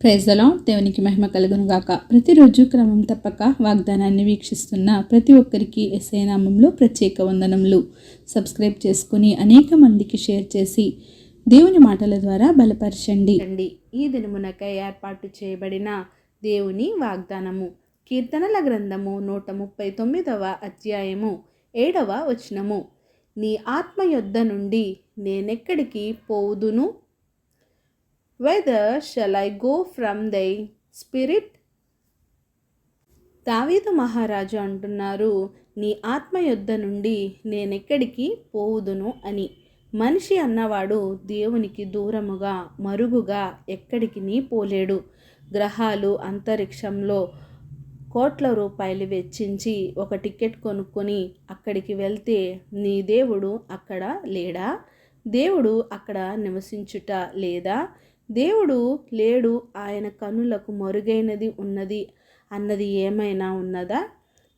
Praise the lord. దేవునికి మహిమ కలుగును గాక. ప్రతిరోజు క్రమం తప్పక వాగ్దానాన్ని వీక్షిస్తున్న ప్రతి ఒక్కరికి యేసయ్య నామములో ప్రత్యేక వందనములు. సబ్స్క్రైబ్ చేసుకుని అనేక మందికి షేర్ చేసి దేవుని మాటల ద్వారా బలపరచండి. ఈ దినమునకై ఏర్పాటు చేయబడిన దేవుని వాగ్దానము కీర్తనల గ్రంథము 139వ అధ్యాయము 7వ వచనము. నీ ఆత్మ యొద్ద నుండి నేనెక్కడికి పోవుదును? Whither shall I go from thy spirit? దావీదు మహారాజు అంటున్నారు, నీ ఆత్మ యొద్ద నుండి నేనెక్కడికి పోవుదును అని. మనిషి అన్నవాడు దేవునికి దూరముగా మరుగుగా ఎక్కడికి పోలేడు. గ్రహాలు అంతరిక్షంలో కోట్ల రూపాయలు వెచ్చించి ఒక టికెట్ కొనుక్కొని అక్కడికి వెళ్తే నీ దేవుడు అక్కడ లేడా? దేవుడు అక్కడ నివసించుట లేదా? దేవుడు లేడు, ఆయన కనులకు మరుగైనది ఉన్నది అన్నది ఏమైనా ఉన్నదా?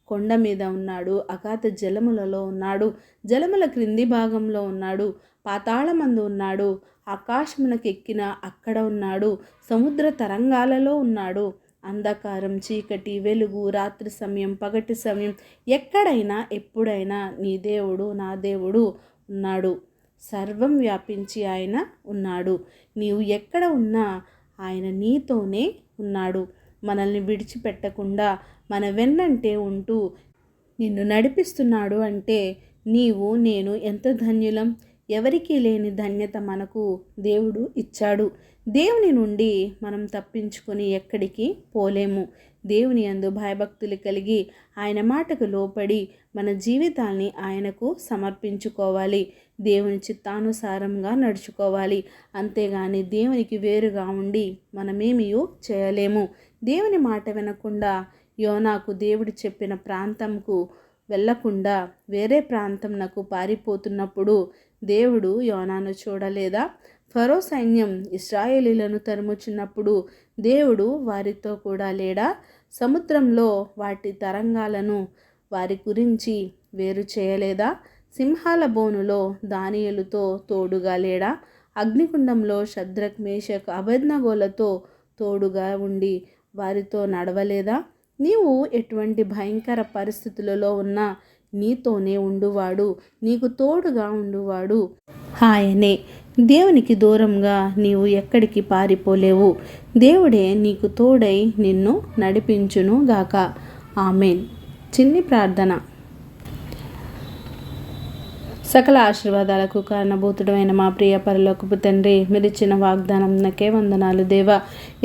కొండ మీద ఉన్నాడు, అగాధ జలములలో ఉన్నాడు, జలముల క్రింది భాగంలో ఉన్నాడు, పాతాళమందు ఉన్నాడు, ఆకాశమునకెక్కిన అక్కడ ఉన్నాడు, సముద్ర తరంగాలలో ఉన్నాడు. అంధకారం, చీకటి, వెలుగు, రాత్రి సమయం, పగటి సమయం, ఎక్కడైనా ఎప్పుడైనా నీ దేవుడు నా దేవుడు ఉన్నాడు. సర్వం వ్యాపించి ఆయన ఉన్నాడు. నీవు ఎక్కడ ఉన్నా ఆయన నీతోనే ఉన్నాడు. మనల్ని విడిచిపెట్టకుండా మన వెన్నంటే ఉంటూ నిన్ను నడిపిస్తున్నాడు అంటే నీవు నేను ఎంత ధన్యులం. ఎవరికీ లేని ధన్యత మనకు దేవుడు ఇచ్చాడు. దేవుని నుండి మనం తప్పించుకొని ఎక్కడికి పోలేము. దేవుని యందు భయభక్తులు కలిగి ఆయన మాటకు లోపడి మన జీవితాన్ని ఆయనకు సమర్పించుకోవాలి. దేవుని చిత్తానుసారంగా నడుచుకోవాలి. అంతేగాని దేవునికి వేరుగా ఉండి మనమేమీ చేయలేము. దేవుని మాట వినకుండా యోనాకు దేవుడు చెప్పిన ప్రాంతంకు వెళ్ళకుండా వేరే ప్రాంతంనకు పారిపోతున్నప్పుడు దేవుడు యోనాను చూడలేదా? ఫరో సైన్యం ఇశ్రాయేలీలను తరుముచున్నప్పుడు దేవుడు వారితో కూడా లేడా? సముద్రంలో వాటి తరంగాలను వారి గురించి వేరు చేయలేదా? సింహాల బోనులో దానియేలుతో తోడుగా లేడా? అగ్నికుండంలో షద్రక్, మేషక్, అబేద్నెగోలతో తోడుగా ఉండి వారితో నడవలేదా? నీవు ఎటువంటి భయంకర పరిస్థితులలో ఉన్నా నీతోనే ఉండువాడు, నీకు తోడుగా ఉండువాడు ఆయనే. దేవునికి దూరంగా నీవు ఎక్కడికి పారిపోలేవు. దేవుడే నీకు తోడై నిన్ను నడిపించును గాక. ఆమేన్. చిన్ని ప్రార్థన. సకల ఆశీర్వాదాలకు కారణభూతుడైన మా ప్రియ పరలోకపు తండ్రి, మీరు ఇచ్చిన వాగ్దానం నాకే వందనాలు దేవా.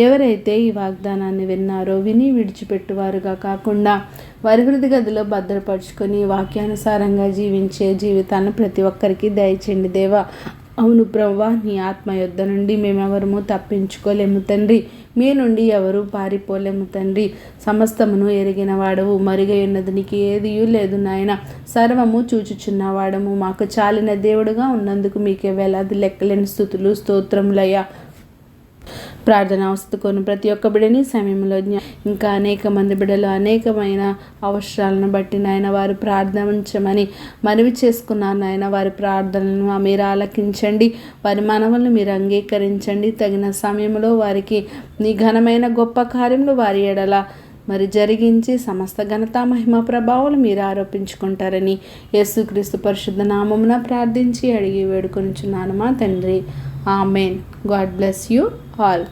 ఎవరైతే ఈ వాగ్దానాన్ని విన్నారో విని విడిచిపెట్టువారుగా కాకుండా వారి హృదయ గదిలో భద్రపరుచుకొని వాక్యానుసారంగా జీవించే జీవితాన్ని ప్రతి ఒక్కరికి దయచేయండి దేవా. అవును ప్రభువా, నీ ఆత్మ యొద్ద నుండి మేమెవరము తప్పించుకోలేము తండ్రి. మీ నుండి ఎవరు పారిపోలేము తండ్రి. సమస్తమును ఎరిగిన వాడవు, మరుగై ఉన్నది నీకు ఏదియూ లేదు నాయన. సర్వము చూచుచున్నవాడము, మాకు చాలిన దేవుడుగా ఉన్నందుకు మీకే వేలాది లెక్కలేని స్తుతులు స్తోత్రములయ్యా. ప్రార్థన అవసతుకొని ప్రతి ఒక్క బిడ్డని సమయంలో ఇంకా అనేక మంది బిడ్డలు అనేకమైన అవసరాలను బట్టి నాయన వారు ప్రార్థించమని మనవి చేసుకున్నారు నాయన. వారి ప్రార్థనలను మీరు ఆలకించండి, వారి మనవులను మీరు అంగీకరించండి. తగిన సమయంలో వారికి నీ ఘనమైన గొప్ప కార్యములు వారి ఎడల మరి జరిగించి సమస్త ఘనత మహిమ ప్రభావాలు మీరు ఆరోపించుకుంటారని యేసుక్రీస్తు పరిశుద్ధ నామమున ప్రార్థించి అడిగి వేడుకొనుచున్నాను మా తండ్రి. Amen. God bless you all.